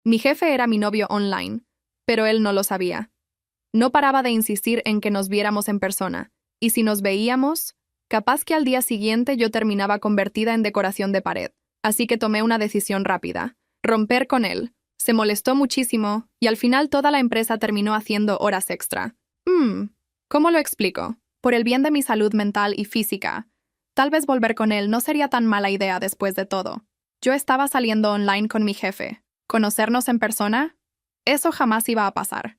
Mi jefe era mi novio online, pero él no lo sabía. No paraba de insistir en que nos viéramos en persona, y si nos veíamos, capaz que al día siguiente yo terminaba convertida en decoración de pared. Así que tomé una decisión rápida: romper con él. Se molestó muchísimo, y al final toda la empresa terminó haciendo horas extra. ¿Cómo lo explico? Por el bien de mi salud mental y física. Tal vez volver con él no sería tan mala idea después de todo. Yo estaba saliendo online con mi jefe. ¿Conocernos en persona? Eso jamás iba a pasar.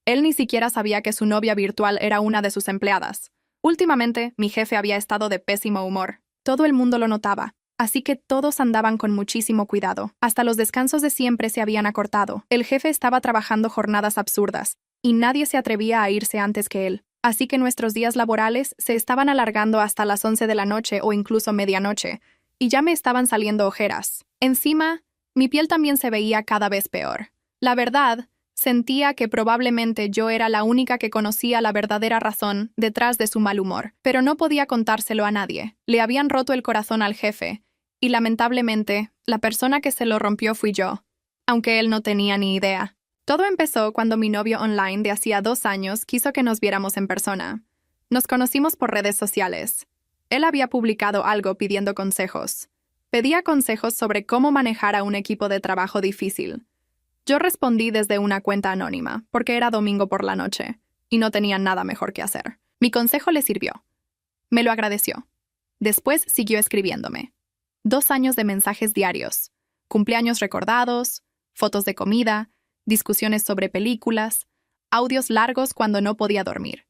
Él ni siquiera sabía que su novia virtual era una de sus empleadas. Últimamente, mi jefe había estado de pésimo humor. Todo el mundo lo notaba, así que todos andaban con muchísimo cuidado. Hasta los descansos de siempre se habían acortado. El jefe estaba trabajando jornadas absurdas, y nadie se atrevía a irse antes que él. Así que nuestros días laborales se estaban alargando hasta las 11 de la noche o incluso medianoche, y ya me estaban saliendo ojeras. Encima, mi piel también se veía cada vez peor. La verdad, sentía que probablemente yo era la única que conocía la verdadera razón detrás de su mal humor, pero no podía contárselo a nadie. Le habían roto el corazón al jefe, y lamentablemente, la persona que se lo rompió fui yo, aunque él no tenía ni idea. Todo empezó cuando mi novio online de hacía 2 años quiso que nos viéramos en persona. Nos conocimos por redes sociales. Él había publicado algo pidiendo consejos. Pedía consejos sobre cómo manejar a un equipo de trabajo difícil. Yo respondí desde una cuenta anónima, porque era domingo por la noche, y no tenía nada mejor que hacer. Mi consejo le sirvió. Me lo agradeció. Después siguió escribiéndome. 2 años de mensajes diarios, cumpleaños recordados, fotos de comida, discusiones sobre películas, audios largos cuando no podía dormir.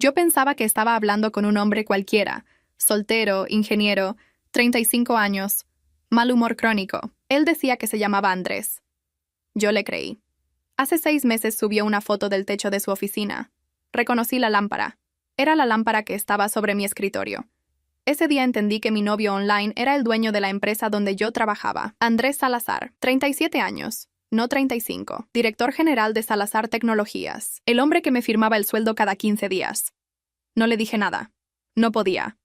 Yo pensaba que estaba hablando con un hombre cualquiera, soltero, ingeniero, 35 años, mal humor crónico. Él decía que se llamaba Andrés. Yo le creí. Hace 6 meses subió una foto del techo de su oficina. Reconocí la lámpara. Era la lámpara que estaba sobre mi escritorio. Ese día entendí que mi novio online era el dueño de la empresa donde yo trabajaba. Andrés Salazar, 37 años, no 35, director general de Salazar Tecnologías, el hombre que me firmaba el sueldo cada 15 días. No le dije nada. No podía.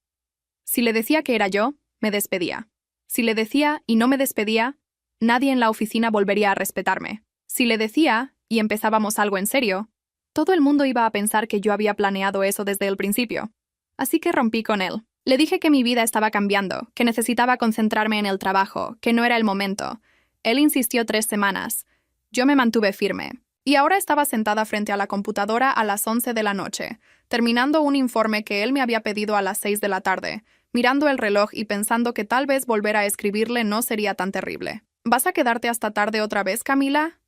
Si le decía que era yo, me despedía. Si le decía y no me despedía, nadie en la oficina volvería a respetarme. Si le decía y empezábamos algo en serio, todo el mundo iba a pensar que yo había planeado eso desde el principio. Así que rompí con él. Le dije que mi vida estaba cambiando, que necesitaba concentrarme en el trabajo, que no era el momento. Él insistió 3 semanas. Yo me mantuve firme. Y ahora estaba sentada frente a la computadora a las 11 de la noche, terminando un informe que él me había pedido a las 6 de la tarde, mirando el reloj y pensando que tal vez volver a escribirle no sería tan terrible. ¿Vas a quedarte hasta tarde otra vez, Camila?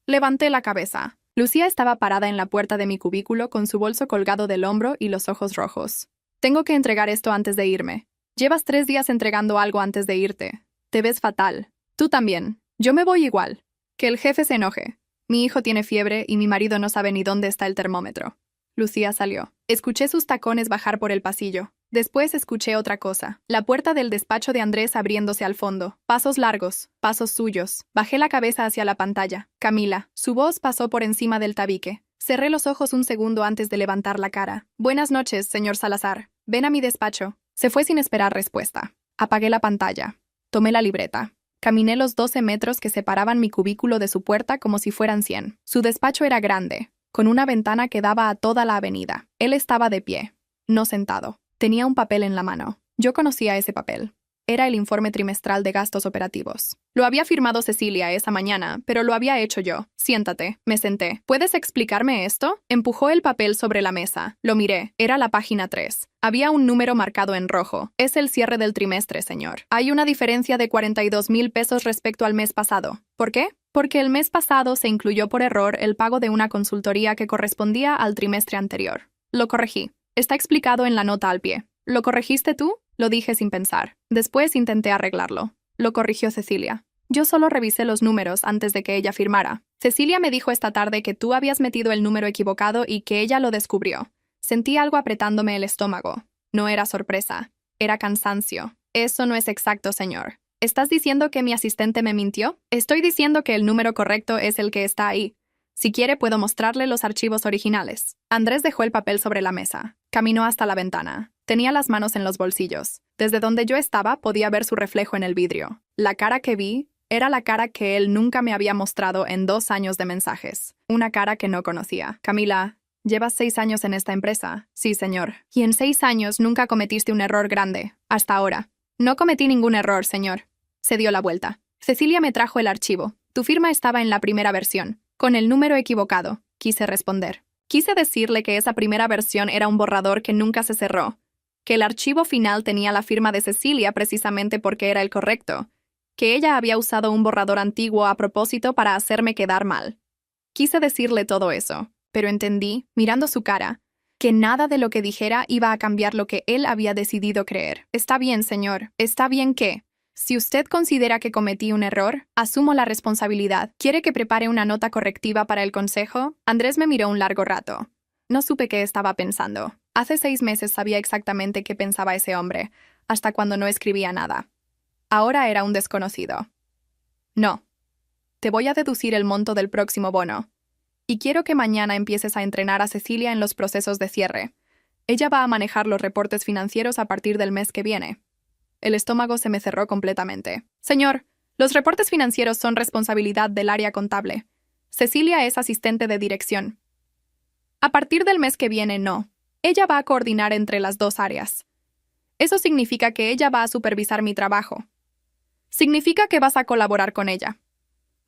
Levanté la cabeza. Lucía estaba parada en la puerta de mi cubículo con su bolso colgado del hombro y los ojos rojos. Tengo que entregar esto antes de irme. Llevas 3 días entregando algo antes de irte. Te ves fatal. Tú también. Yo me voy igual. Que el jefe se enoje. Mi hijo tiene fiebre y mi marido no sabe ni dónde está el termómetro. Lucía salió. Escuché sus tacones bajar por el pasillo. Después escuché otra cosa. La puerta del despacho de Andrés abriéndose al fondo. Pasos largos. Pasos suyos. Bajé la cabeza hacia la pantalla. Camila. Su voz pasó por encima del tabique. Cerré los ojos un segundo antes de levantar la cara. Buenas noches, señor Salazar. Ven a mi despacho. Se fue sin esperar respuesta. Apagué la pantalla. Tomé la libreta. Caminé los 12 metros que separaban mi cubículo de su puerta como si fueran 100. Su despacho era grande, con una ventana que daba a toda la avenida. Él estaba de pie, no sentado. Tenía un papel en la mano. Yo conocía ese papel. Era el informe trimestral de gastos operativos. Lo había firmado Cecilia esa mañana, pero lo había hecho yo. Siéntate. Me senté. ¿Puedes explicarme esto? Empujó el papel sobre la mesa. Lo miré. Era la página 3. Había un número marcado en rojo. Es el cierre del trimestre, señor. Hay una diferencia de 42,000 pesos respecto al mes pasado. ¿Por qué? Porque el mes pasado se incluyó por error el pago de una consultoría que correspondía al trimestre anterior. Lo corregí. Está explicado en la nota al pie. ¿Lo corregiste tú? Lo dije sin pensar. Después intenté arreglarlo. Lo corrigió Cecilia. Yo solo revisé los números antes de que ella firmara. Cecilia me dijo esta tarde que tú habías metido el número equivocado y que ella lo descubrió. Sentí algo apretándome el estómago. No era sorpresa. Era cansancio. Eso no es exacto, señor. ¿Estás diciendo que mi asistente me mintió? Estoy diciendo que el número correcto es el que está ahí. Si quiere, puedo mostrarle los archivos originales. Andrés dejó el papel sobre la mesa. Caminó hasta la ventana. Tenía las manos en los bolsillos. Desde donde yo estaba podía ver su reflejo en el vidrio. La cara que vi Era la cara que él nunca me había mostrado en 2 años de mensajes. Una cara que no conocía. Camila, ¿llevas 6 años en esta empresa? Sí, señor. Y en 6 años nunca cometiste un error grande. Hasta ahora. No cometí ningún error, señor. Se dio la vuelta. Cecilia me trajo el archivo. Tu firma estaba en la primera versión. Con el número equivocado. Quise responder. Quise decirle que esa primera versión era un borrador que nunca se cerró. Que el archivo final tenía la firma de Cecilia precisamente porque era el correcto. Que ella había usado un borrador antiguo a propósito para hacerme quedar mal. Quise decirle todo eso, pero entendí, mirando su cara, que nada de lo que dijera iba a cambiar lo que él había decidido creer. Está bien, señor. Está bien que, si usted considera que cometí un error, asumo la responsabilidad. ¿Quiere que prepare una nota correctiva para el consejo? Andrés me miró un largo rato. No supe qué estaba pensando. Hace 6 meses sabía exactamente qué pensaba ese hombre, hasta cuando no escribía nada. Ahora era un desconocido. No. Te voy a deducir el monto del próximo bono. Y quiero que mañana empieces a entrenar a Cecilia en los procesos de cierre. Ella va a manejar los reportes financieros a partir del mes que viene. El estómago se me cerró completamente. Señor, los reportes financieros son responsabilidad del área contable. Cecilia es asistente de dirección. A partir del mes que viene, no. Ella va a coordinar entre las 2 áreas. Eso significa que ella va a supervisar mi trabajo. Significa que vas a colaborar con ella.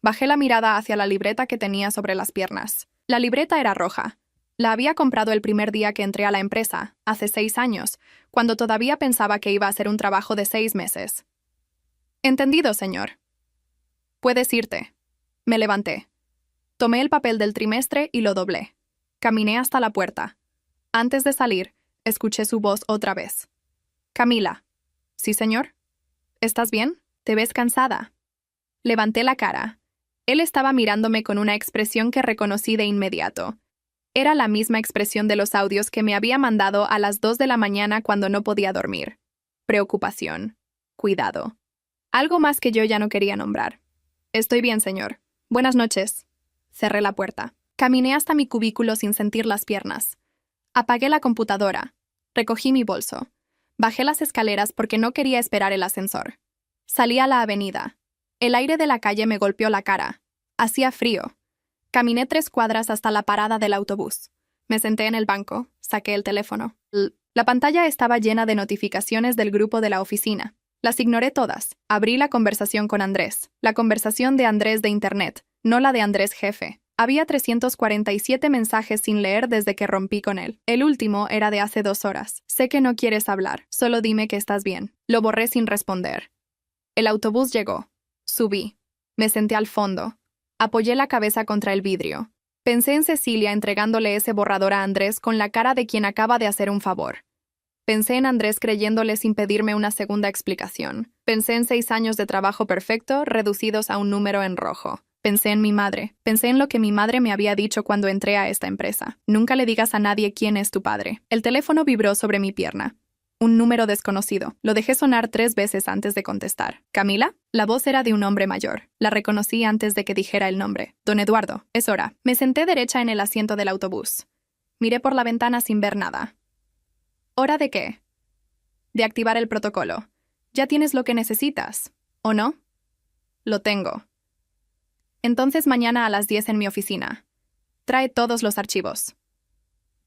Bajé la mirada hacia la libreta que tenía sobre las piernas. La libreta era roja. La había comprado el primer día que entré a la empresa, hace 6 años, cuando todavía pensaba que iba a ser un trabajo de 6 meses. Entendido, señor. Puedes irte. Me levanté. Tomé el papel del trimestre y lo doblé. Caminé hasta la puerta. Antes de salir, escuché su voz otra vez. Camila. ¿Sí, señor? ¿Estás bien? Te ves cansada. Levanté la cara. Él estaba mirándome con una expresión que reconocí de inmediato. Era la misma expresión de los audios que me había mandado a las 2 de la mañana cuando no podía dormir. Preocupación. Cuidado. Algo más que yo ya no quería nombrar. Estoy bien, señor. Buenas noches. Cerré la puerta. Caminé hasta mi cubículo sin sentir las piernas. Apagué la computadora. Recogí mi bolso. Bajé las escaleras porque no quería esperar el ascensor. Salí a la avenida. El aire de la calle me golpeó la cara. Hacía frío. Caminé 3 cuadras hasta la parada del autobús. Me senté en el banco, saqué el teléfono. La pantalla estaba llena de notificaciones del grupo de la oficina. Las ignoré todas. Abrí la conversación con Andrés. La conversación de Andrés de Internet, no la de Andrés jefe. Había 347 mensajes sin leer desde que rompí con él. El último era de hace 2 horas. Sé que no quieres hablar, solo dime que estás bien. Lo borré sin responder. El autobús llegó. Subí. Me senté al fondo. Apoyé la cabeza contra el vidrio. Pensé en Cecilia entregándole ese borrador a Andrés con la cara de quien acaba de hacer un favor. Pensé en Andrés creyéndole sin pedirme una segunda explicación. Pensé en 6 años de trabajo perfecto reducidos a un número en rojo. Pensé en mi madre. Pensé en lo que mi madre me había dicho cuando entré a esta empresa. Nunca le digas a nadie quién es tu padre. El teléfono vibró sobre mi pierna. Un número desconocido. Lo dejé sonar 3 veces antes de contestar. ¿Camila? La voz era de un hombre mayor. La reconocí antes de que dijera el nombre. Don Eduardo. Es hora. Me senté derecha en el asiento del autobús. Miré por la ventana sin ver nada. ¿Hora de qué? De activar el protocolo. Ya tienes lo que necesitas, ¿o no? Lo tengo. Entonces mañana a las 10 en mi oficina. Trae todos los archivos.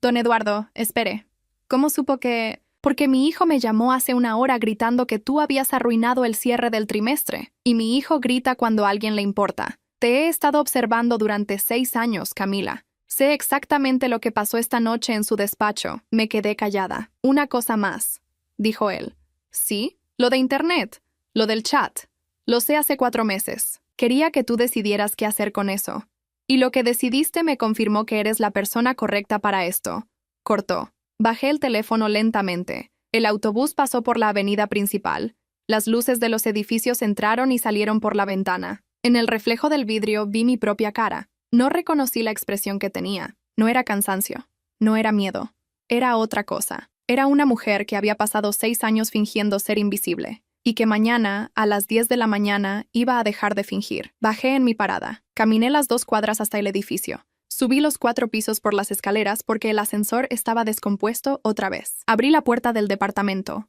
Don Eduardo, espere. ¿Cómo supo que...? Porque mi hijo me llamó hace 1 hora gritando que tú habías arruinado el cierre del trimestre. Y mi hijo grita cuando a alguien le importa. Te he estado observando durante 6 años, Camila. Sé exactamente lo que pasó esta noche en su despacho. Me quedé callada. Una cosa más, dijo él. ¿Sí? Lo de Internet. Lo del chat. Lo sé hace 4 meses. Quería que tú decidieras qué hacer con eso. Y lo que decidiste me confirmó que eres la persona correcta para esto. Cortó. Bajé el teléfono lentamente. El autobús pasó por la avenida principal. Las luces de los edificios entraron y salieron por la ventana. En el reflejo del vidrio vi mi propia cara. No reconocí la expresión que tenía. No era cansancio. No era miedo. Era otra cosa. Era una mujer que había pasado 6 años fingiendo ser invisible. Y que mañana, a las 10 de la mañana, iba a dejar de fingir. Bajé en mi parada. Caminé las 2 cuadras hasta el edificio. Subí los 4 pisos por las escaleras porque el ascensor estaba descompuesto otra vez. Abrí la puerta del departamento.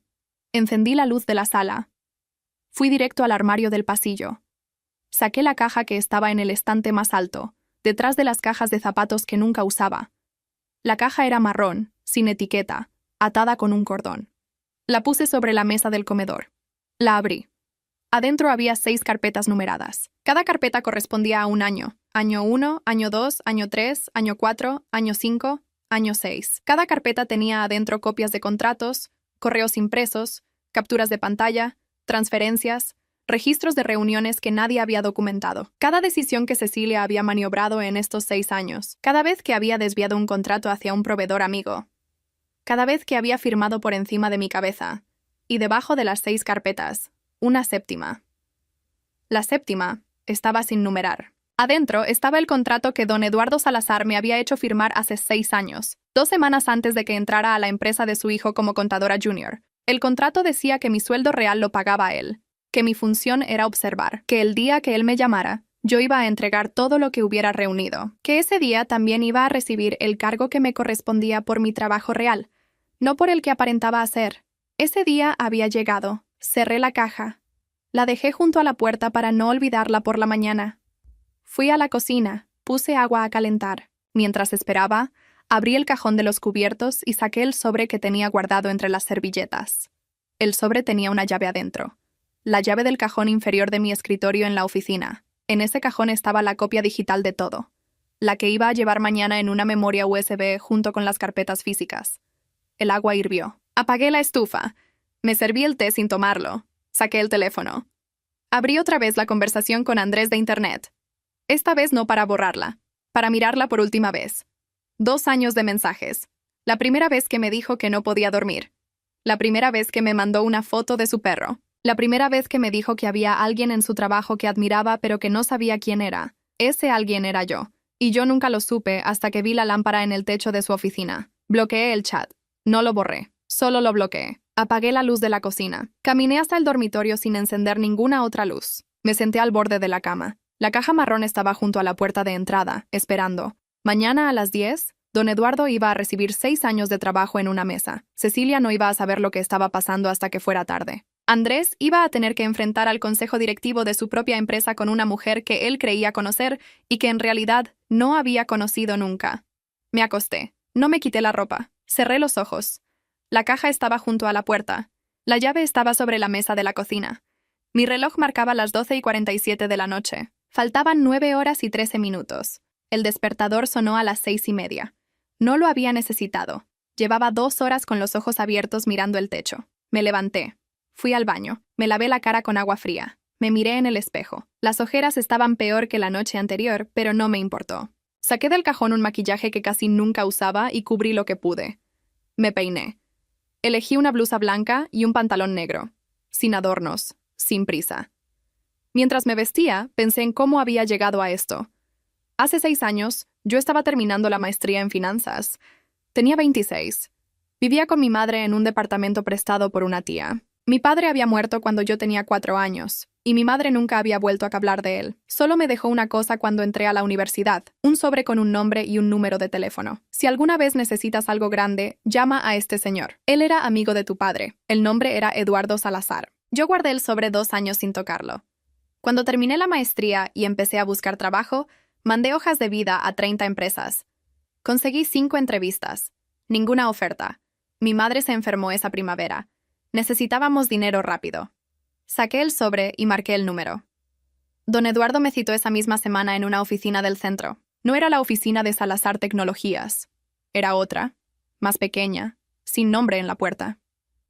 Encendí la luz de la sala. Fui directo al armario del pasillo. Saqué la caja que estaba en el estante más alto, detrás de las cajas de zapatos que nunca usaba. La caja era marrón, sin etiqueta, atada con un cordón. La puse sobre la mesa del comedor. La abrí. Adentro había 6 carpetas numeradas. Cada carpeta correspondía a un año. Año 1, año 2, año 3, año 4, año 5, año 6. Cada carpeta tenía adentro copias de contratos, correos impresos, capturas de pantalla, transferencias, registros de reuniones que nadie había documentado. Cada decisión que Cecilia había maniobrado en estos 6 años. Cada vez que había desviado un contrato hacia un proveedor amigo. Cada vez que había firmado por encima de mi cabeza. Y debajo de las 6 carpetas, una séptima. La séptima estaba sin numerar. Adentro estaba el contrato que don Eduardo Salazar me había hecho firmar hace 6 años, 2 semanas antes de que entrara a la empresa de su hijo como contadora junior. El contrato decía que mi sueldo real lo pagaba él, que mi función era observar, que el día que él me llamara, yo iba a entregar todo lo que hubiera reunido, que ese día también iba a recibir el cargo que me correspondía por mi trabajo real, no por el que aparentaba hacer. Ese día había llegado. Cerré la caja. La dejé junto a la puerta para no olvidarla por la mañana. Fui a la cocina, puse agua a calentar. Mientras esperaba, abrí el cajón de los cubiertos y saqué el sobre que tenía guardado entre las servilletas. El sobre tenía una llave adentro. La llave del cajón inferior de mi escritorio en la oficina. En ese cajón estaba la copia digital de todo, la que iba a llevar mañana en una memoria USB junto con las carpetas físicas. El agua hirvió. Apagué la estufa. Me serví el té sin tomarlo. Saqué el teléfono. Abrí otra vez la conversación con Andrés de Internet. Esta vez no para borrarla, para mirarla por última vez. 2 años de mensajes. La primera vez que me dijo que no podía dormir. La primera vez que me mandó una foto de su perro. La primera vez que me dijo que había alguien en su trabajo que admiraba pero que no sabía quién era. Ese alguien era yo. Y yo nunca lo supe hasta que vi la lámpara en el techo de su oficina. Bloqueé el chat. No lo borré. Solo lo bloqueé. Apagué la luz de la cocina. Caminé hasta el dormitorio sin encender ninguna otra luz. Me senté al borde de la cama. La caja marrón estaba junto a la puerta de entrada, esperando. Mañana a las 10, don Eduardo iba a recibir 6 años de trabajo en una mesa. Cecilia no iba a saber lo que estaba pasando hasta que fuera tarde. Andrés iba a tener que enfrentar al consejo directivo de su propia empresa con una mujer que él creía conocer y que en realidad no había conocido nunca. Me acosté. No me quité la ropa. Cerré los ojos. La caja estaba junto a la puerta. La llave estaba sobre la mesa de la cocina. Mi reloj marcaba las 12:47 de la noche. Faltaban 9 horas y 13 minutos. El despertador sonó a las 6:30. No lo había necesitado. Llevaba 2 horas con los ojos abiertos mirando el techo. Me levanté. Fui al baño. Me lavé la cara con agua fría. Me miré en el espejo. Las ojeras estaban peor que la noche anterior, pero no me importó. Saqué del cajón un maquillaje que casi nunca usaba y cubrí lo que pude. Me peiné. Elegí una blusa blanca y un pantalón negro. Sin adornos. Sin prisa. Mientras me vestía, pensé en cómo había llegado a esto. Hace 6 años, yo estaba terminando la maestría en finanzas. Tenía 26. Vivía con mi madre en un departamento prestado por una tía. Mi padre había muerto cuando yo tenía 4 años, y mi madre nunca había vuelto a hablar de él. Solo me dejó una cosa cuando entré a la universidad, un sobre con un nombre y un número de teléfono. Si alguna vez necesitas algo grande, llama a este señor. Él era amigo de tu padre. El nombre era Eduardo Salazar. Yo guardé el sobre 2 años sin tocarlo. Cuando terminé la maestría y empecé a buscar trabajo, mandé hojas de vida a 30 empresas. Conseguí 5 entrevistas. Ninguna oferta. Mi madre se enfermó esa primavera. Necesitábamos dinero rápido. Saqué el sobre y marqué el número. Don Eduardo me citó esa misma semana en una oficina del centro. No era la oficina de Salazar Tecnologías. Era otra, más pequeña, sin nombre en la puerta.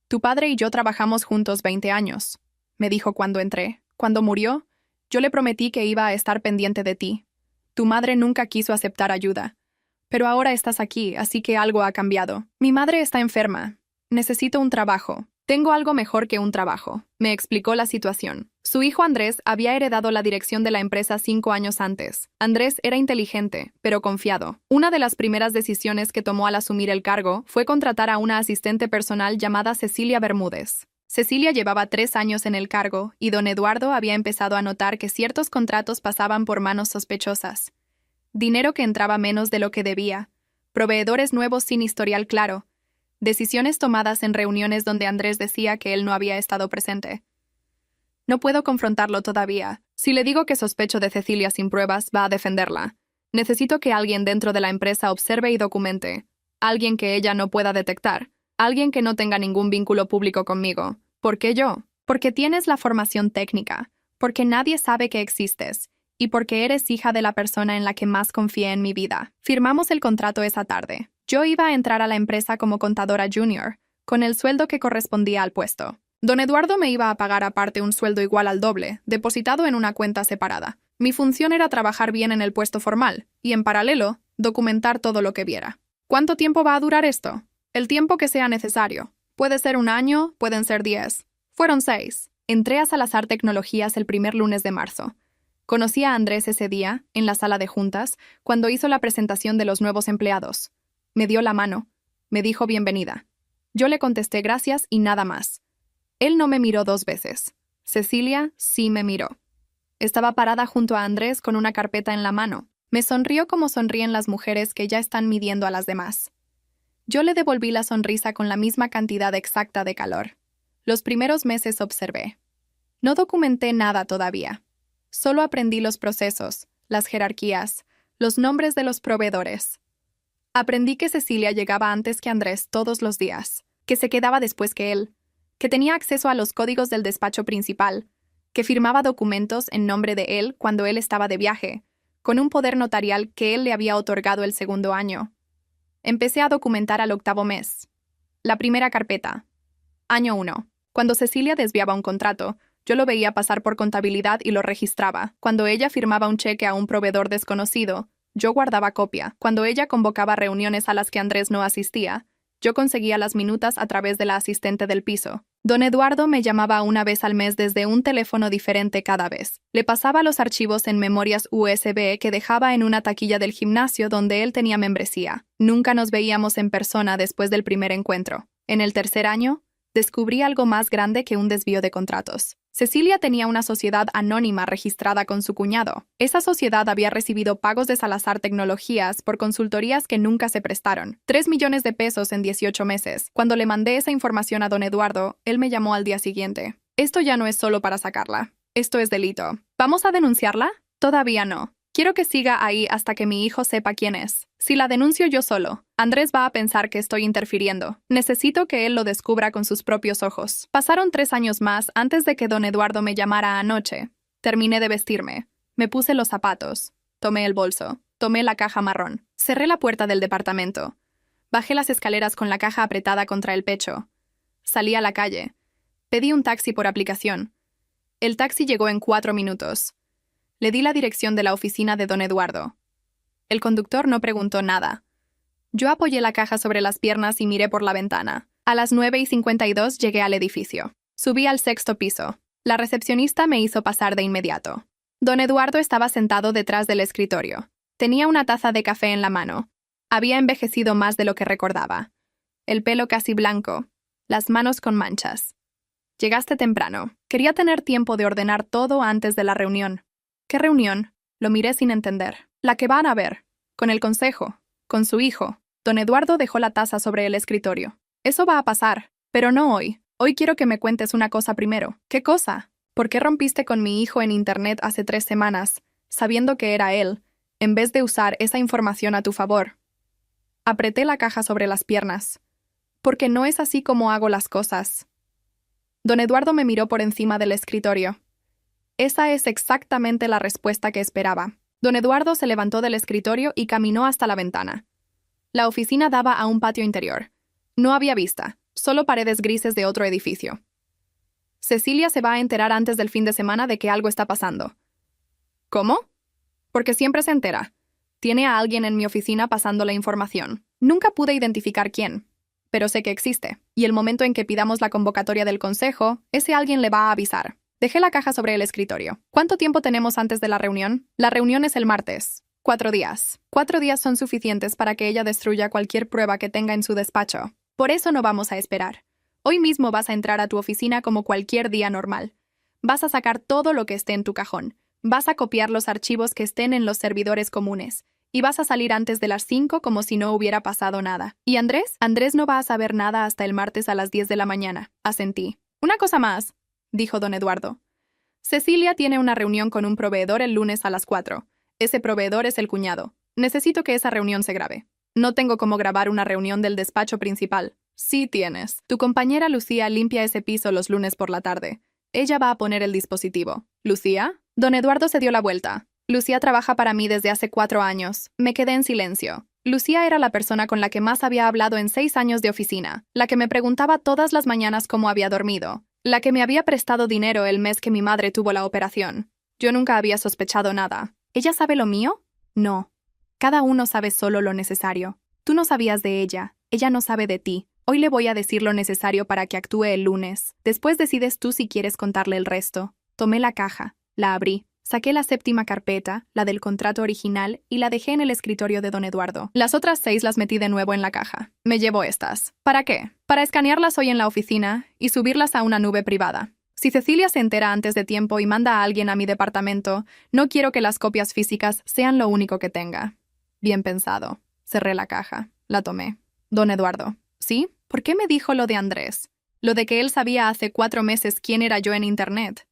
Tu padre y yo trabajamos juntos 20 años, me dijo cuando entré. Cuando murió, yo le prometí que iba a estar pendiente de ti. Tu madre nunca quiso aceptar ayuda. Pero ahora estás aquí, así que algo ha cambiado. Mi madre está enferma. Necesito un trabajo. Tengo algo mejor que un trabajo. Me explicó la situación. Su hijo Andrés había heredado la dirección de la empresa 5 años antes. Andrés era inteligente, pero confiado. Una de las primeras decisiones que tomó al asumir el cargo fue contratar a una asistente personal llamada Cecilia Bermúdez. Cecilia llevaba 3 años en el cargo y don Eduardo había empezado a notar que ciertos contratos pasaban por manos sospechosas. Dinero que entraba menos de lo que debía. Proveedores nuevos sin historial claro. Decisiones tomadas en reuniones donde Andrés decía que él no había estado presente. No puedo confrontarlo todavía, Si le digo que sospecho de Cecilia sin pruebas, va a defenderla. Necesito que alguien dentro de la empresa observe y documente. Alguien que ella no pueda detectar. Alguien que no tenga ningún vínculo público conmigo. ¿Por qué yo? Porque tienes la formación técnica. Porque nadie sabe que existes. Y porque eres hija de la persona en la que más confié en mi vida. Firmamos el contrato esa tarde. Yo iba a entrar a la empresa como contadora junior, con el sueldo que correspondía al puesto. Don Eduardo me iba a pagar aparte un sueldo igual al doble, depositado en una cuenta separada. Mi función era trabajar bien en el puesto formal, y en paralelo, documentar todo lo que viera. ¿Cuánto tiempo va a durar esto? El tiempo que sea necesario. Puede ser 1 año, pueden ser 10. Fueron 6. Entré a Salazar Tecnologías el primer lunes de marzo. Conocí a Andrés ese día, en la sala de juntas, cuando hizo la presentación de los nuevos empleados. Me dio la mano. Me dijo bienvenida. Yo le contesté gracias y nada más. Él no me miró 2 veces. Cecilia sí me miró. Estaba parada junto a Andrés con una carpeta en la mano. Me sonrió como sonríen las mujeres que ya están midiendo a las demás. Yo le devolví la sonrisa con la misma cantidad exacta de calor. Los primeros meses observé. No documenté nada todavía. Solo aprendí los procesos, las jerarquías, los nombres de los proveedores. Aprendí que Cecilia llegaba antes que Andrés todos los días, que se quedaba después que él, que tenía acceso a los códigos del despacho principal, que firmaba documentos en nombre de él cuando él estaba de viaje, con un poder notarial que él le había otorgado el 2.º año. Empecé a documentar al 8.º mes. La primera carpeta. Año 1. Cuando Cecilia desviaba un contrato, yo lo veía pasar por contabilidad y lo registraba. Cuando ella firmaba un cheque a un proveedor desconocido, yo guardaba copia. Cuando ella convocaba reuniones a las que Andrés no asistía, yo conseguía las minutas a través de la asistente del piso. Don Eduardo me llamaba 1 vez al mes desde un teléfono diferente cada vez. Le pasaba los archivos en memorias USB que dejaba en una taquilla del gimnasio donde él tenía membresía. Nunca nos veíamos en persona después del primer encuentro. En el 3.er año, descubrí algo más grande que un desvío de contratos. Cecilia tenía una sociedad anónima registrada con su cuñado. Esa sociedad había recibido pagos de Salazar Tecnologías por consultorías que nunca se prestaron. 3 millones de pesos en 18 meses. Cuando le mandé esa información a don Eduardo, él me llamó al día siguiente. Esto ya no es solo para sacarla. Esto es delito. ¿Vamos a denunciarla? Todavía no. Quiero que siga ahí hasta que mi hijo sepa quién es. Si la denuncio yo solo, Andrés va a pensar que estoy interfiriendo. Necesito que él lo descubra con sus propios ojos. Pasaron 3 años más antes de que don Eduardo me llamara anoche. Terminé de vestirme. Me puse los zapatos. Tomé el bolso. Tomé la caja marrón. Cerré la puerta del departamento. Bajé las escaleras con la caja apretada contra el pecho. Salí a la calle. Pedí un taxi por aplicación. El taxi llegó en 4 minutos. Le di la dirección de la oficina de don Eduardo. El conductor no preguntó nada. Yo apoyé la caja sobre las piernas y miré por la ventana. A las 9:52 llegué al edificio. Subí al 6.º piso. La recepcionista me hizo pasar de inmediato. Don Eduardo estaba sentado detrás del escritorio. Tenía una taza de café en la mano. Había envejecido más de lo que recordaba. El pelo casi blanco, las manos con manchas. Llegaste temprano. Quería tener tiempo de ordenar todo antes de la reunión. ¿Qué reunión? Lo miré sin entender. La que van a ver. Con el consejo. Con su hijo. Don Eduardo dejó la taza sobre el escritorio. Eso va a pasar, pero no hoy. Hoy quiero que me cuentes una cosa primero. ¿Qué cosa? ¿Por qué rompiste con mi hijo en internet hace 3 semanas, sabiendo que era él, en vez de usar esa información a tu favor? Apreté la caja sobre las piernas. Porque no es así como hago las cosas. Don Eduardo me miró por encima del escritorio. Esa es exactamente la respuesta que esperaba. Don Eduardo se levantó del escritorio y caminó hasta la ventana. La oficina daba a un patio interior. No había vista, solo paredes grises de otro edificio. Cecilia se va a enterar antes del fin de semana de que algo está pasando. ¿Cómo? Porque siempre se entera. Tiene a alguien en mi oficina pasando la información. Nunca pude identificar quién, pero sé que existe. Y el momento en que pidamos la convocatoria del consejo, ese alguien le va a avisar. Dejé la caja sobre el escritorio. ¿Cuánto tiempo tenemos antes de la reunión? La reunión es el martes. 4 días. 4 días son suficientes para que ella destruya cualquier prueba que tenga en su despacho. Por eso no vamos a esperar. Hoy mismo vas a entrar a tu oficina como cualquier día normal. Vas a sacar todo lo que esté en tu cajón. Vas a copiar los archivos que estén en los servidores comunes. Y vas a salir antes de las 5 como si no hubiera pasado nada. ¿Y Andrés? Andrés no va a saber nada hasta el martes a las 10 de la mañana. Asentí. Una cosa más, dijo don Eduardo. Cecilia tiene una reunión con un proveedor el lunes a las 4. Ese proveedor es el cuñado. Necesito que esa reunión se grabe. No tengo cómo grabar una reunión del despacho principal. Sí tienes. Tu compañera Lucía limpia ese piso los lunes por la tarde. Ella va a poner el dispositivo. ¿Lucía? Don Eduardo se dio la vuelta. Lucía trabaja para mí desde hace 4 años. Me quedé en silencio. Lucía era la persona con la que más había hablado en 6 años de oficina, la que me preguntaba todas las mañanas cómo había dormido, la que me había prestado dinero el mes que mi madre tuvo la operación. Yo nunca había sospechado nada. ¿Ella sabe lo mío? No. Cada uno sabe solo lo necesario. Tú no sabías de ella. Ella no sabe de ti. Hoy le voy a decir lo necesario para que actúe el lunes. Después decides tú si quieres contarle el resto. Tomé la caja. La abrí. Saqué la 7ª carpeta, la del contrato original, y la dejé en el escritorio de don Eduardo. Las otras 6 las metí de nuevo en la caja. Me llevo estas. ¿Para qué? Para escanearlas hoy en la oficina y subirlas a una nube privada. Si Cecilia se entera antes de tiempo y manda a alguien a mi departamento, no quiero que las copias físicas sean lo único que tenga. Bien pensado. Cerré la caja. La tomé. Don Eduardo. ¿Sí? ¿Por qué me dijo lo de Andrés? Lo de que él sabía hace 4 meses quién era yo en Internet.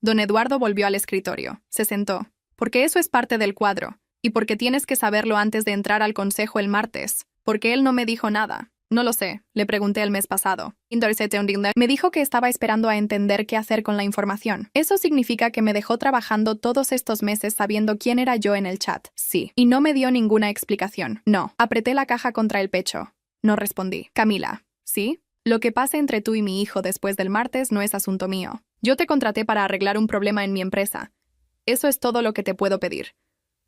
Don Eduardo volvió al escritorio. Se sentó. Porque eso es parte del cuadro. Y porque tienes que saberlo antes de entrar al consejo el martes. Porque él no me dijo nada. No lo sé. Le pregunté el mes pasado. Me dijo que estaba esperando a entender qué hacer con la información. Eso significa que me dejó trabajando todos estos meses sabiendo quién era yo en el chat. Sí. Y no me dio ninguna explicación. No. Apreté la caja contra el pecho. No respondí. Camila. ¿Sí? Lo que pase entre tú y mi hijo después del martes no es asunto mío. Yo te contraté para arreglar un problema en mi empresa. Eso es todo lo que te puedo pedir.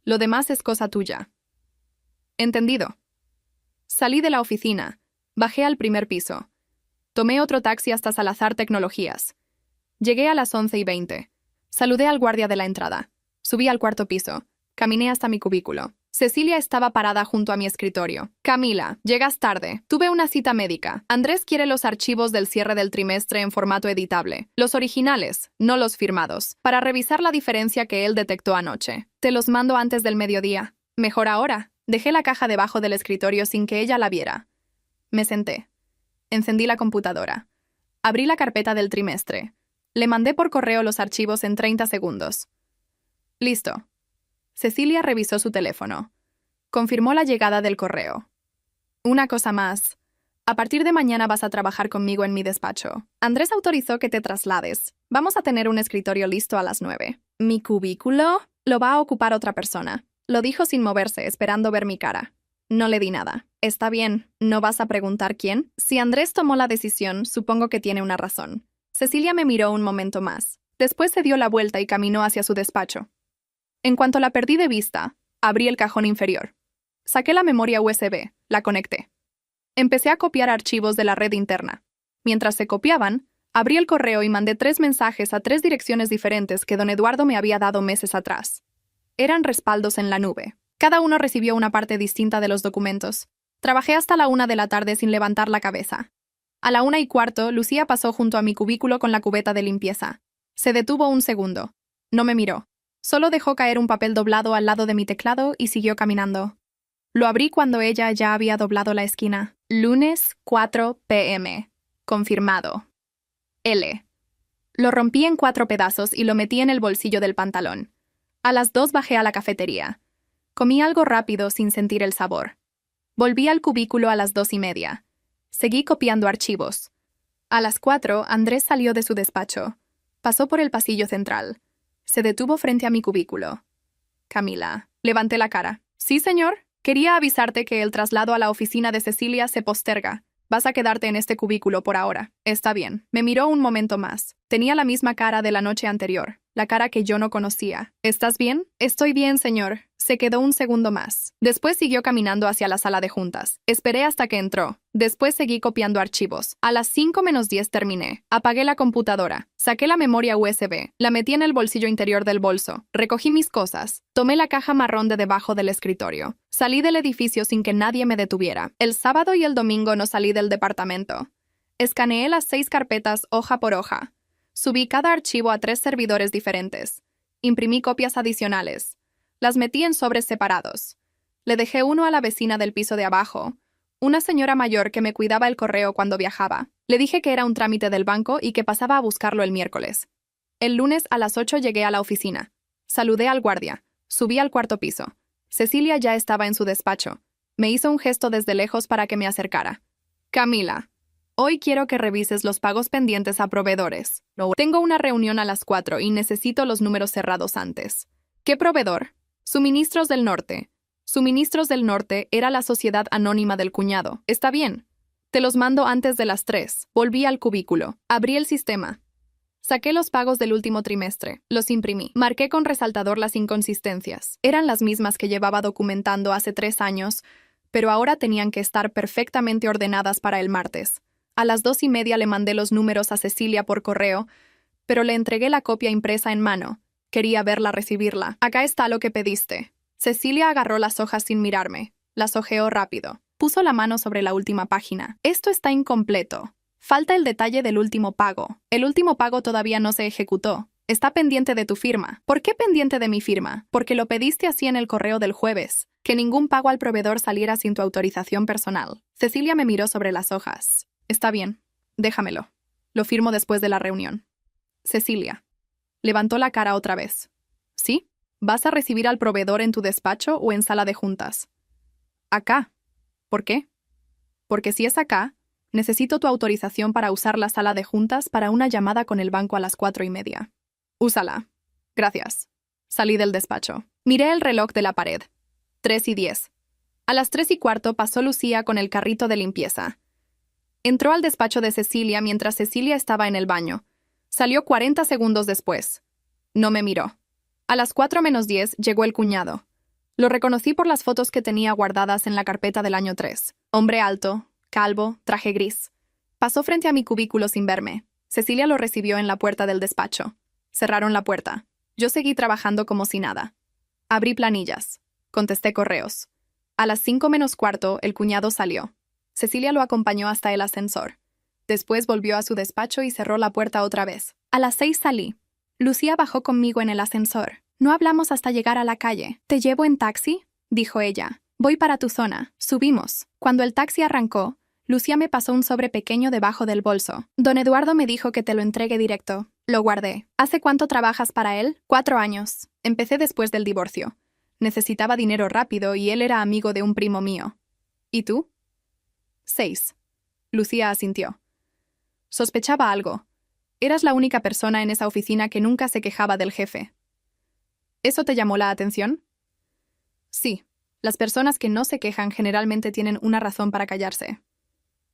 Lo demás es cosa tuya. ¿Entendido? Salí de la oficina. Bajé al primer piso. Tomé otro taxi hasta Salazar Tecnologías. Llegué a las 11:20. Saludé al guardia de la entrada. Subí al 4º piso. Caminé hasta mi cubículo. Cecilia estaba parada junto a mi escritorio. Camila, llegas tarde. Tuve una cita médica. Andrés quiere los archivos del cierre del trimestre en formato editable. Los originales, no los firmados, para revisar la diferencia que él detectó anoche. Te los mando antes del mediodía. Mejor ahora. Dejé la caja debajo del escritorio sin que ella la viera. Me senté. Encendí la computadora. Abrí la carpeta del trimestre. Le mandé por correo los archivos en 30 segundos. Listo. Cecilia revisó su teléfono. Confirmó la llegada del correo. Una cosa más. A partir de mañana vas a trabajar conmigo en mi despacho. Andrés autorizó que te traslades. Vamos a tener un escritorio listo a las 9. Mi cubículo lo va a ocupar otra persona. Lo dijo sin moverse, esperando ver mi cara. No le di nada. Está bien. ¿No vas a preguntar quién? Si Andrés tomó la decisión, supongo que tiene una razón. Cecilia me miró un momento más. Después se dio la vuelta y caminó hacia su despacho. En cuanto la perdí de vista, abrí el cajón inferior. Saqué la memoria USB, la conecté. Empecé a copiar archivos de la red interna. Mientras se copiaban, abrí el correo y mandé 3 mensajes a 3 direcciones diferentes que don Eduardo me había dado meses atrás. Eran respaldos en la nube. Cada uno recibió una parte distinta de los documentos. Trabajé hasta la 1 de la tarde sin levantar la cabeza. A la 1:15, Lucía pasó junto a mi cubículo con la cubeta de limpieza. Se detuvo un segundo. No me miró. Solo dejó caer un papel doblado al lado de mi teclado y siguió caminando. Lo abrí cuando ella ya había doblado la esquina. Lunes 4 p.m. Confirmado. L. Lo rompí en 4 pedazos y lo metí en el bolsillo del pantalón. A las 2 bajé a la cafetería. Comí algo rápido sin sentir el sabor. Volví al cubículo a las 2:30. Seguí copiando archivos. A las 4, Andrés salió de su despacho. Pasó por el pasillo central. Se detuvo frente a mi cubículo. Camila. Levanté la cara. Sí, señor. Quería avisarte que el traslado a la oficina de Cecilia se posterga. Vas a quedarte en este cubículo por ahora. Está bien. Me miró un momento más. Tenía la misma cara de la noche anterior, la cara que yo no conocía. ¿Estás bien? Estoy bien, señor. Se quedó un segundo más. Después siguió caminando hacia la sala de juntas. Esperé hasta que entró. Después seguí copiando archivos. A las 5:10 terminé. Apagué la computadora. Saqué la memoria USB. La metí en el bolsillo interior del bolso. Recogí mis cosas. Tomé la caja marrón de debajo del escritorio. Salí del edificio sin que nadie me detuviera. El sábado y el domingo no salí del departamento. Escaneé las 6 carpetas hoja por hoja. Subí cada archivo a 3 servidores diferentes. Imprimí copias adicionales. Las metí en sobres separados. Le dejé uno a la vecina del piso de abajo, una señora mayor que me cuidaba el correo cuando viajaba. Le dije que era un trámite del banco y que pasaba a buscarlo el miércoles. El lunes a las 8 llegué a la oficina. Saludé al guardia. Subí al cuarto piso. Cecilia ya estaba en su despacho. Me hizo un gesto desde lejos para que me acercara. Camila, hoy quiero que revises los pagos pendientes a proveedores. Tengo una reunión a las 4 y necesito los números cerrados antes. ¿Qué proveedor? Suministros del Norte. Suministros del Norte era la sociedad anónima del cuñado. Está bien. Te los mando antes de las 3. Volví al cubículo. Abrí el sistema. Saqué los pagos del último trimestre. Los imprimí. Marqué con resaltador las inconsistencias. Eran las mismas que llevaba documentando hace 3 años, pero ahora tenían que estar perfectamente ordenadas para el martes. A las 2:30 le mandé los números a Cecilia por correo, pero le entregué la copia impresa en mano. Quería verla recibirla. Acá está lo que pediste. Cecilia agarró las hojas sin mirarme. Las hojeó rápido. Puso la mano sobre la última página. Esto está incompleto. Falta el detalle del último pago. El último pago todavía no se ejecutó. Está pendiente de tu firma. ¿Por qué pendiente de mi firma? Porque lo pediste así en el correo del jueves. Que ningún pago al proveedor saliera sin tu autorización personal. Cecilia me miró sobre las hojas. Está bien. Déjamelo. Lo firmo después de la reunión. Cecilia. Levantó la cara otra vez. ¿Sí? ¿Vas a recibir al proveedor en tu despacho o en sala de juntas? Acá. ¿Por qué? Porque si es acá, necesito tu autorización para usar la sala de juntas para una llamada con el banco a las 4:30. Úsala. Gracias. Salí del despacho. Miré el reloj de la pared. 3:10. A las 3:15 pasó Lucía con el carrito de limpieza. Entró al despacho de Cecilia mientras Cecilia estaba en el baño. Salió 40 segundos después. No me miró. A las 4:10 llegó el cuñado. Lo reconocí por las fotos que tenía guardadas en la carpeta del año 3. Hombre alto, calvo, traje gris. Pasó frente a mi cubículo sin verme. Cecilia lo recibió en la puerta del despacho. Cerraron la puerta. Yo seguí trabajando como si nada. Abrí planillas. Contesté correos. A las 5:15 el cuñado salió. Cecilia lo acompañó hasta el ascensor. Después volvió a su despacho y cerró la puerta otra vez. A las 6 salí. Lucía bajó conmigo en el ascensor. No hablamos hasta llegar a la calle. ¿Te llevo en taxi?, dijo ella. Voy para tu zona. Subimos. Cuando el taxi arrancó, Lucía me pasó un sobre pequeño debajo del bolso. Don Eduardo me dijo que te lo entregue directo. Lo guardé. ¿Hace cuánto trabajas para él? 4 años. Empecé después del divorcio. Necesitaba dinero rápido y él era amigo de un primo mío. ¿Y tú? 6. Lucía asintió. Sospechaba algo. Eras la única persona en esa oficina que nunca se quejaba del jefe. ¿Eso te llamó la atención? Sí. Las personas que no se quejan generalmente tienen una razón para callarse.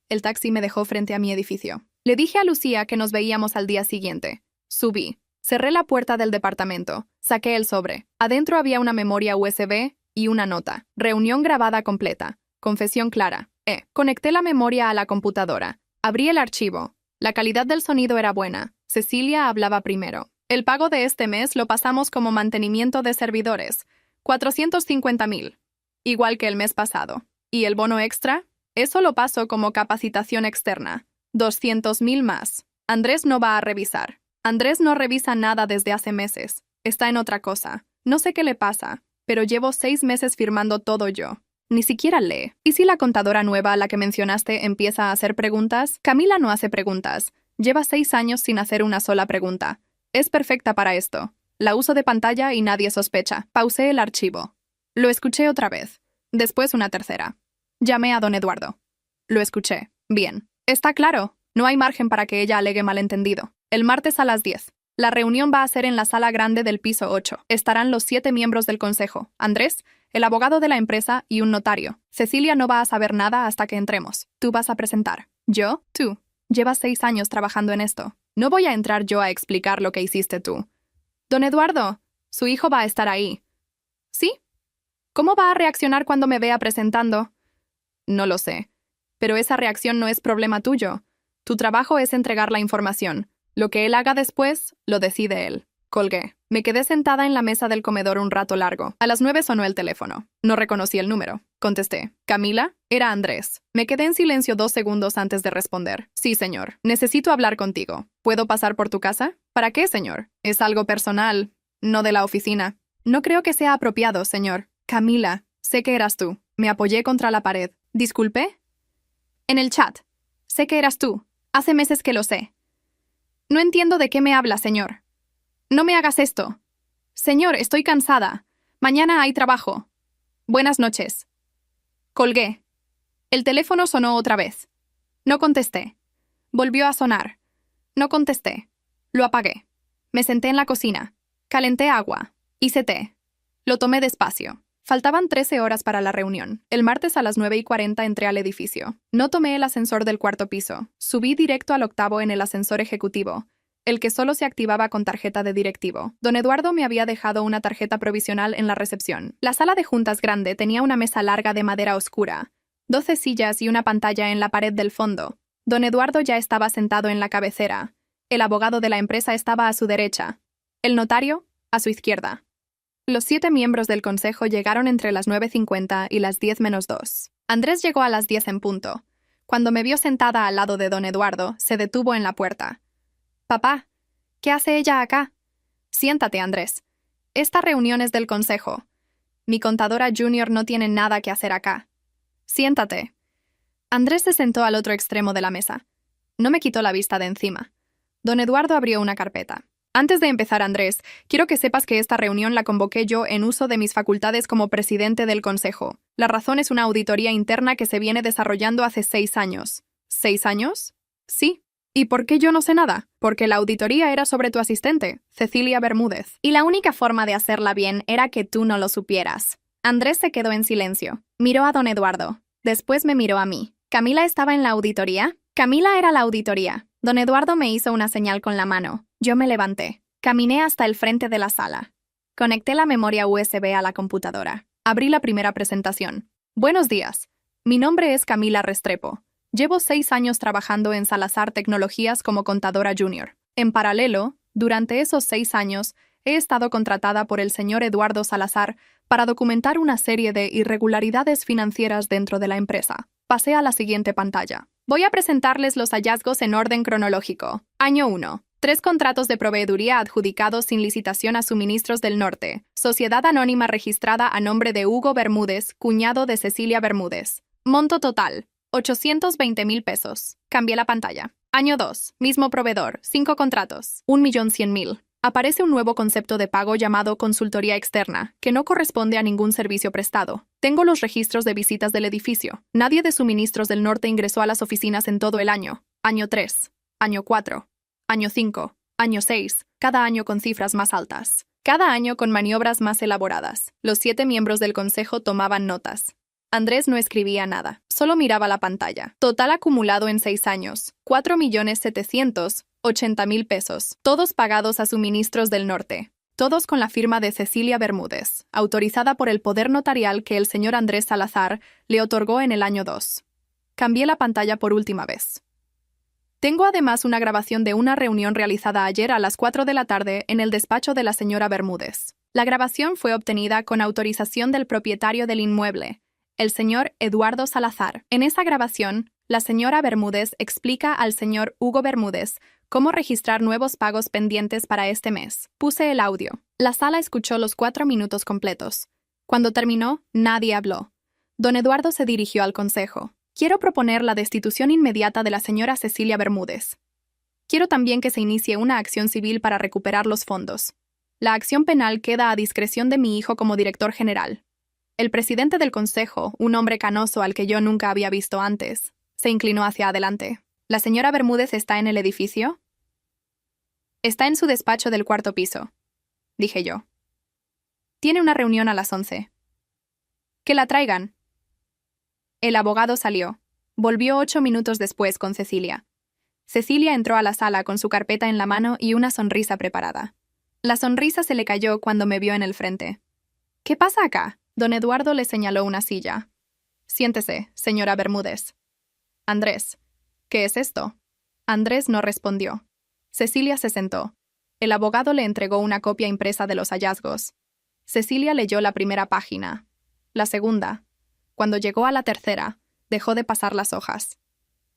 El taxi me dejó frente a mi edificio. Le dije a Lucía que nos veíamos al día siguiente. Subí. Cerré la puerta del departamento. Saqué el sobre. Adentro había una memoria USB y una nota. Reunión grabada completa. Confesión clara. Conecté la memoria a la computadora. Abrí el archivo. La calidad del sonido era buena. Cecilia hablaba primero. El pago de este mes lo pasamos como mantenimiento de servidores. 450,000. Igual que el mes pasado. ¿Y el bono extra? Eso lo paso como capacitación externa. 200,000 más. Andrés no va a revisar. Andrés no revisa nada desde hace meses. Está en otra cosa. No sé qué le pasa, pero llevo 6 meses firmando todo yo. Ni siquiera lee. ¿Y si la contadora nueva a la que mencionaste empieza a hacer preguntas? Camila no hace preguntas. Lleva 6 años sin hacer una sola pregunta. Es perfecta para esto. La uso de pantalla y nadie sospecha. Pausé el archivo. Lo escuché otra vez. Después una tercera. Llamé a don Eduardo. Lo escuché. Bien. Está claro. No hay margen para que ella alegue malentendido. El martes a las 10. La reunión va a ser en la sala grande del piso 8. Estarán los 7 miembros del consejo. Andrés, el abogado de la empresa y un notario. Cecilia no va a saber nada hasta que entremos. Tú vas a presentar. ¿Yo? Tú. Llevas 6 años trabajando en esto. No voy a entrar yo a explicar lo que hiciste tú. Don Eduardo, su hijo va a estar ahí. ¿Sí? ¿Cómo va a reaccionar cuando me vea presentando? No lo sé. Pero esa reacción no es problema tuyo. Tu trabajo es entregar la información. Lo que él haga después, lo decide él. Colgué. Me quedé sentada en la mesa del comedor un rato largo. A las 9 sonó el teléfono. No reconocí el número. Contesté. ¿Camila? Era Andrés. Me quedé en silencio 2 segundos antes de responder. Sí, señor. Necesito hablar contigo. ¿Puedo pasar por tu casa? ¿Para qué, señor? Es algo personal, no de la oficina. No creo que sea apropiado, señor. Camila, sé que eras tú. Me apoyé contra la pared. ¿Disculpe? En el chat. Sé que eras tú. Hace meses que lo sé. No entiendo de qué me habla, señor. No me hagas esto. Señor, estoy cansada. Mañana hay trabajo. Buenas noches. Colgué. El teléfono sonó otra vez. No contesté. Volvió a sonar. No contesté. Lo apagué. Me senté en la cocina. Calenté agua. Hice té. Lo tomé despacio. Faltaban 13 horas para la reunión. El martes a las 9:40 entré al edificio. No tomé el ascensor del cuarto piso. Subí directo al octavo en el ascensor ejecutivo, el que solo se activaba con tarjeta de directivo. Don Eduardo me había dejado una tarjeta provisional en la recepción. La sala de juntas grande tenía una mesa larga de madera oscura, 12 sillas y una pantalla en la pared del fondo. Don Eduardo ya estaba sentado en la cabecera. El abogado de la empresa estaba a su derecha. El notario, a su izquierda. Los 7 miembros del consejo llegaron entre las 9:50 y las 10 menos 2. Andrés llegó a las 10 en punto. Cuando me vio sentada al lado de don Eduardo, se detuvo en la puerta. «Papá, ¿qué hace ella acá?» «Siéntate, Andrés. Esta reunión es del consejo. Mi contadora junior no tiene nada que hacer acá. Siéntate». Andrés se sentó al otro extremo de la mesa. No me quitó la vista de encima. Don Eduardo abrió una carpeta. «Antes de empezar, Andrés, quiero que sepas que esta reunión la convoqué yo en uso de mis facultades como presidente del consejo. La razón es una auditoría interna que se viene desarrollando hace 6 años». ¿6 años? Sí. ¿Y por qué yo no sé nada? Porque la auditoría era sobre tu asistente, Cecilia Bermúdez. Y la única forma de hacerla bien era que tú no lo supieras. Andrés se quedó en silencio. Miró a don Eduardo. Después me miró a mí. ¿Camila estaba en la auditoría? Camila era la auditoría. Don Eduardo me hizo una señal con la mano. Yo me levanté. Caminé hasta el frente de la sala. Conecté la memoria USB a la computadora. Abrí la primera presentación. Buenos días. Mi nombre es Camila Restrepo. Llevo 6 años trabajando en Salazar Tecnologías como contadora junior. En paralelo, durante esos 6 años, he estado contratada por el señor Eduardo Salazar para documentar una serie de irregularidades financieras dentro de la empresa. Pasé a la siguiente pantalla. Voy a presentarles los hallazgos en orden cronológico. Año 1. 3 contratos de proveeduría adjudicados sin licitación a Suministros del Norte. Sociedad anónima registrada a nombre de Hugo Bermúdez, cuñado de Cecilia Bermúdez. Monto total: 820,000 pesos. Cambié la pantalla. Año 2. Mismo proveedor. 5 contratos. 1,100,000. Aparece un nuevo concepto de pago llamado consultoría externa, que no corresponde a ningún servicio prestado. Tengo los registros de visitas del edificio. Nadie de Suministros del Norte ingresó a las oficinas en todo el año. Año 3. Año 4. Año 5. Año 6. Cada año con cifras más altas. Cada año con maniobras más elaboradas. Los 7 miembros del consejo tomaban notas. Andrés no escribía nada, solo miraba la pantalla. Total acumulado en 6 años, 4,780,000 pesos, todos pagados a Suministros del Norte, todos con la firma de Cecilia Bermúdez, autorizada por el poder notarial que el señor Andrés Salazar le otorgó en el año 2. Cambié la pantalla por última vez. Tengo además una grabación de una reunión realizada ayer a las 4 de la tarde en el despacho de la señora Bermúdez. La grabación fue obtenida con autorización del propietario del inmueble, el señor Eduardo Salazar. En esa grabación, la señora Bermúdez explica al señor Hugo Bermúdez cómo registrar nuevos pagos pendientes para este mes. Puse el audio. La sala escuchó los 4 minutos completos. Cuando terminó, nadie habló. Don Eduardo se dirigió al consejo. Quiero proponer la destitución inmediata de la señora Cecilia Bermúdez. Quiero también que se inicie una acción civil para recuperar los fondos. La acción penal queda a discreción de mi hijo como director general. El presidente del consejo, un hombre canoso al que yo nunca había visto antes, se inclinó hacia adelante. ¿La señora Bermúdez está en el edificio? Está en su despacho del 4º piso, dije yo. Tiene una reunión a las 11. Que la traigan. El abogado salió. Volvió 8 minutos después con Cecilia. Cecilia entró a la sala con su carpeta en la mano y una sonrisa preparada. La sonrisa se le cayó cuando me vio en el frente. ¿Qué pasa acá? Don Eduardo le señaló una silla. Siéntese, señora Bermúdez. Andrés. ¿Qué es esto? Andrés no respondió. Cecilia se sentó. El abogado le entregó una copia impresa de los hallazgos. Cecilia leyó la primera página. La segunda. Cuando llegó a la tercera, dejó de pasar las hojas.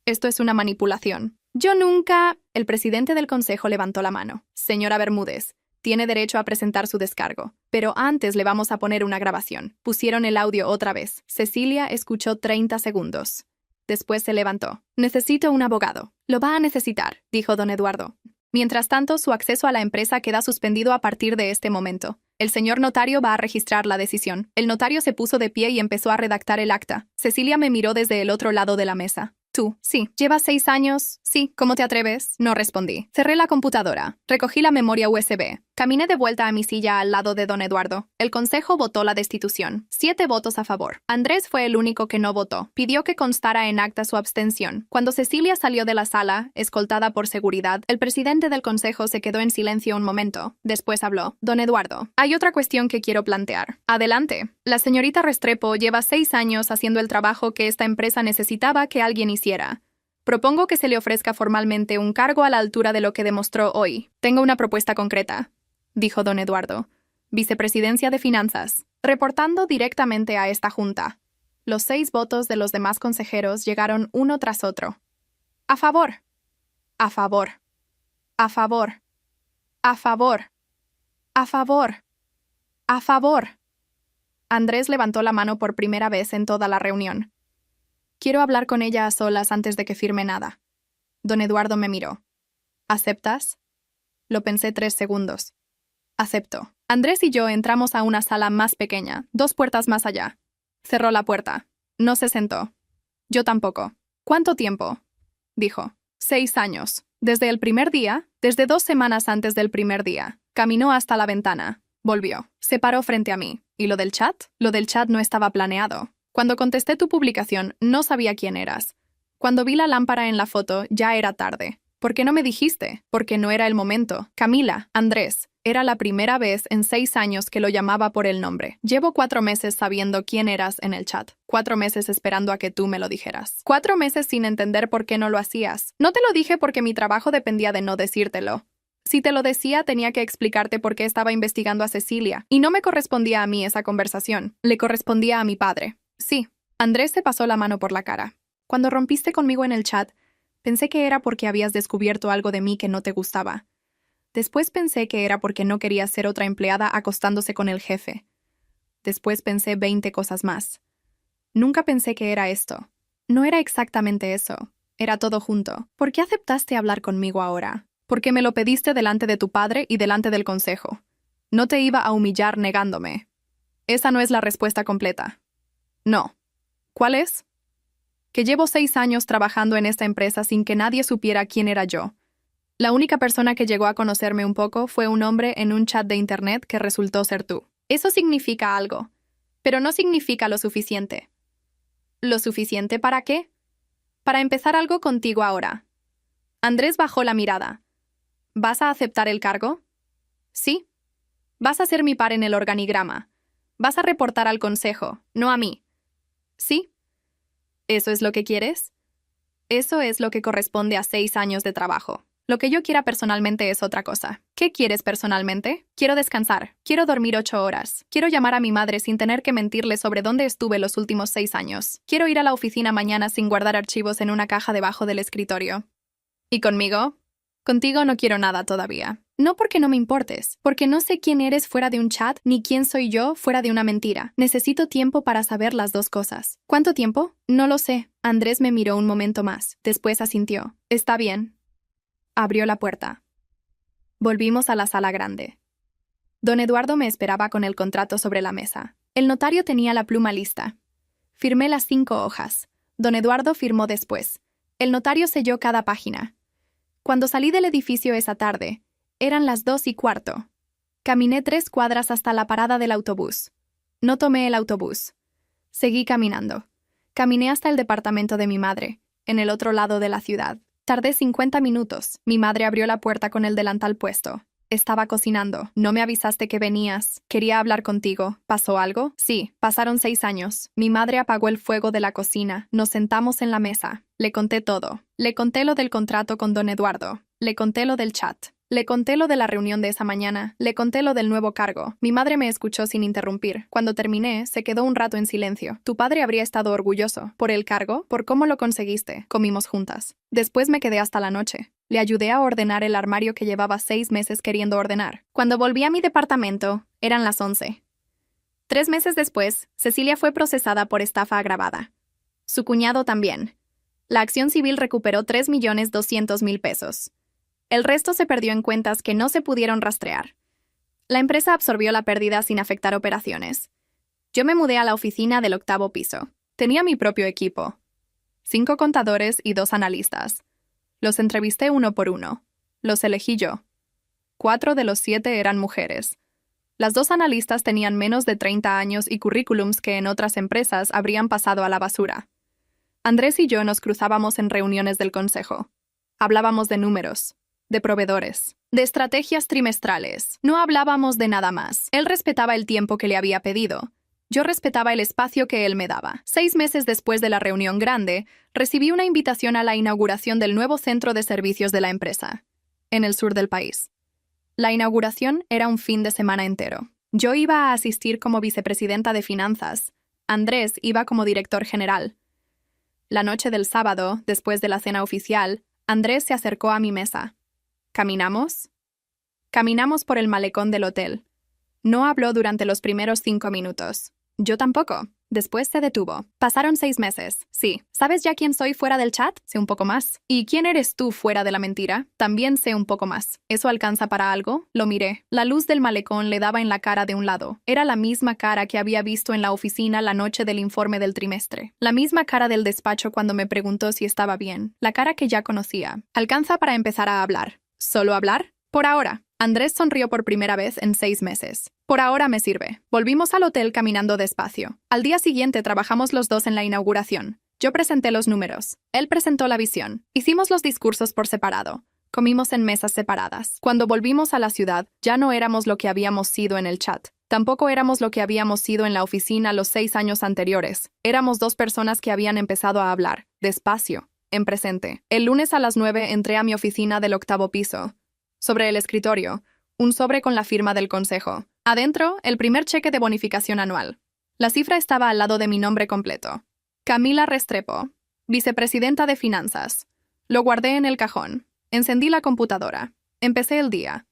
Esto es una manipulación. Yo nunca... El presidente del consejo levantó la mano. Señora Bermúdez, tiene derecho a presentar su descargo, pero antes le vamos a poner una grabación. Pusieron el audio otra vez. Cecilia escuchó 30 segundos. Después se levantó. Necesito un abogado. Lo va a necesitar, dijo don Eduardo. Mientras tanto, su acceso a la empresa queda suspendido a partir de este momento. El señor notario va a registrar la decisión. El notario se puso de pie y empezó a redactar el acta. Cecilia me miró desde el otro lado de la mesa. Tú, sí. ¿Llevas 6 años? Sí. ¿Cómo te atreves? No respondí. Cerré la computadora. Recogí la memoria USB. Caminé de vuelta a mi silla al lado de don Eduardo. El consejo votó la destitución. 7 votos a favor. Andrés fue el único que no votó. Pidió que constara en acta su abstención. Cuando Cecilia salió de la sala, escoltada por seguridad, el presidente del consejo se quedó en silencio un momento. Después habló. Don Eduardo, hay otra cuestión que quiero plantear. Adelante. La señorita Restrepo lleva 6 años haciendo el trabajo que esta empresa necesitaba que alguien hiciera. Propongo que se le ofrezca formalmente un cargo a la altura de lo que demostró hoy. Tengo una propuesta concreta, dijo don Eduardo. Vicepresidencia de Finanzas. Reportando directamente a esta junta. Los 6 votos de los demás consejeros llegaron uno tras otro. A favor. A favor. A favor. A favor. A favor. A favor. Andrés levantó la mano por primera vez en toda la reunión. Quiero hablar con ella a solas antes de que firme nada. Don Eduardo me miró. ¿Aceptas? Lo pensé 3 segundos. Acepto. Andrés y yo entramos a una sala más pequeña, 2 puertas más allá. Cerró la puerta. No se sentó. Yo tampoco. ¿Cuánto tiempo? Dijo. 6 años. Desde el primer día, desde 2 semanas antes del primer día. Caminó hasta la ventana. Volvió. Se paró frente a mí. ¿Y lo del chat? Lo del chat no estaba planeado. Cuando contesté tu publicación, no sabía quién eras. Cuando vi la lámpara en la foto, ya era tarde. ¿Por qué no me dijiste? Porque no era el momento. Camila, Andrés, era la primera vez en 6 años que lo llamaba por el nombre. Llevo 4 meses sabiendo quién eras en el chat. 4 meses esperando a que tú me lo dijeras. 4 meses sin entender por qué no lo hacías. No te lo dije porque mi trabajo dependía de no decírtelo. Si te lo decía, tenía que explicarte por qué estaba investigando a Cecilia. Y no me correspondía a mí esa conversación. Le correspondía a mi padre. Sí. Andrés se pasó la mano por la cara. Cuando rompiste conmigo en el chat, pensé que era porque habías descubierto algo de mí que no te gustaba. Después pensé que era porque no querías ser otra empleada acostándose con el jefe. Después pensé 20 cosas más. Nunca pensé que era esto. No era exactamente eso. Era todo junto. ¿Por qué aceptaste hablar conmigo ahora? Porque me lo pediste delante de tu padre y delante del consejo. No te iba a humillar negándome. Esa no es la respuesta completa. No. ¿Cuál es? Que llevo 6 años trabajando en esta empresa sin que nadie supiera quién era yo. La única persona que llegó a conocerme un poco fue un hombre en un chat de internet que resultó ser tú. Eso significa algo, pero no significa lo suficiente. ¿Lo suficiente para qué? Para empezar algo contigo ahora. Andrés bajó la mirada. ¿Vas a aceptar el cargo? Sí. Vas a ser mi par en el organigrama. Vas a reportar al consejo, no a mí. ¿Sí? ¿Eso es lo que quieres? Eso es lo que corresponde a 6 años de trabajo. Lo que yo quiera personalmente es otra cosa. ¿Qué quieres personalmente? Quiero descansar. Quiero dormir 8 horas. Quiero llamar a mi madre sin tener que mentirle sobre dónde estuve los últimos 6 años. Quiero ir a la oficina mañana sin guardar archivos en una caja debajo del escritorio. ¿Y conmigo? Contigo no quiero nada todavía. No porque no me importes, porque no sé quién eres fuera de un chat, ni quién soy yo fuera de una mentira. Necesito tiempo para saber las 2 cosas. ¿Cuánto tiempo? No lo sé. Andrés me miró un momento más. Después asintió. Está bien. Abrió la puerta. Volvimos a la sala grande. Don Eduardo me esperaba con el contrato sobre la mesa. El notario tenía la pluma lista. Firmé las 5 hojas. Don Eduardo firmó después. El notario selló cada página. Cuando salí del edificio esa tarde, eran las 2:15. Caminé 3 cuadras hasta la parada del autobús. No tomé el autobús. Seguí caminando. Caminé hasta el departamento de mi madre, en el otro lado de la ciudad. Tardé 50 minutos. Mi madre abrió la puerta con el delantal puesto. Estaba cocinando. No me avisaste que venías. Quería hablar contigo. ¿Pasó algo? Sí, pasaron 6 años. Mi madre apagó el fuego de la cocina. Nos sentamos en la mesa. Le conté todo. Le conté lo del contrato con don Eduardo. Le conté lo del chat. Le conté lo de la reunión de esa mañana. Le conté lo del nuevo cargo. Mi madre me escuchó sin interrumpir. Cuando terminé, se quedó un rato en silencio. Tu padre habría estado orgulloso. ¿Por el cargo? ¿Por cómo lo conseguiste? Comimos juntas. Después me quedé hasta la noche. Le ayudé a ordenar el armario que llevaba 6 meses queriendo ordenar. Cuando volví a mi departamento, eran las 11. 3 meses después, Cecilia fue procesada por estafa agravada. Su cuñado también. La acción civil recuperó 3.200.000 pesos. El resto se perdió en cuentas que no se pudieron rastrear. La empresa absorbió la pérdida sin afectar operaciones. Yo me mudé a la oficina del 8º piso. Tenía mi propio equipo. 5 contadores y 2 analistas. Los entrevisté uno por uno. Los elegí yo. 4 de los 7 eran mujeres. Las 2 analistas tenían menos de 30 años y currículums que en otras empresas habrían pasado a la basura. Andrés y yo nos cruzábamos en reuniones del consejo. Hablábamos de números, de proveedores, de estrategias trimestrales. No hablábamos de nada más. Él respetaba el tiempo que le había pedido. Yo respetaba el espacio que él me daba. 6 meses después de la reunión grande, recibí una invitación a la inauguración del nuevo centro de servicios de la empresa, en el sur del país. La inauguración era un fin de semana entero. Yo iba a asistir como vicepresidenta de finanzas. Andrés iba como director general. La noche del sábado, después de la cena oficial, Andrés se acercó a mi mesa. ¿Caminamos? Caminamos por el malecón del hotel. No habló durante los primeros 5 minutos. Yo tampoco. Después se detuvo. Pasaron 6 meses. Sí. ¿Sabes ya quién soy fuera del chat? Sé un poco más. ¿Y quién eres tú fuera de la mentira? También sé un poco más. ¿Eso alcanza para algo? Lo miré. La luz del malecón le daba en la cara de un lado. Era la misma cara que había visto en la oficina la noche del informe del trimestre. La misma cara del despacho cuando me preguntó si estaba bien. La cara que ya conocía. ¿Alcanza para empezar a hablar? ¿Solo hablar? Por ahora. Andrés sonrió por primera vez en 6 meses. Por ahora me sirve. Volvimos al hotel caminando despacio. Al día siguiente trabajamos los dos en la inauguración. Yo presenté los números. Él presentó la visión. Hicimos los discursos por separado. Comimos en mesas separadas. Cuando volvimos a la ciudad, ya no éramos lo que habíamos sido en el chat. Tampoco éramos lo que habíamos sido en la oficina los 6 años anteriores. Éramos 2 personas que habían empezado a hablar, despacio, en presente. El lunes a las 9 entré a mi oficina del 8º piso. Sobre el escritorio, un sobre con la firma del consejo. Adentro, el primer cheque de bonificación anual. La cifra estaba al lado de mi nombre completo. Camila Restrepo, vicepresidenta de finanzas. Lo guardé en el cajón. Encendí la computadora. Empecé el día.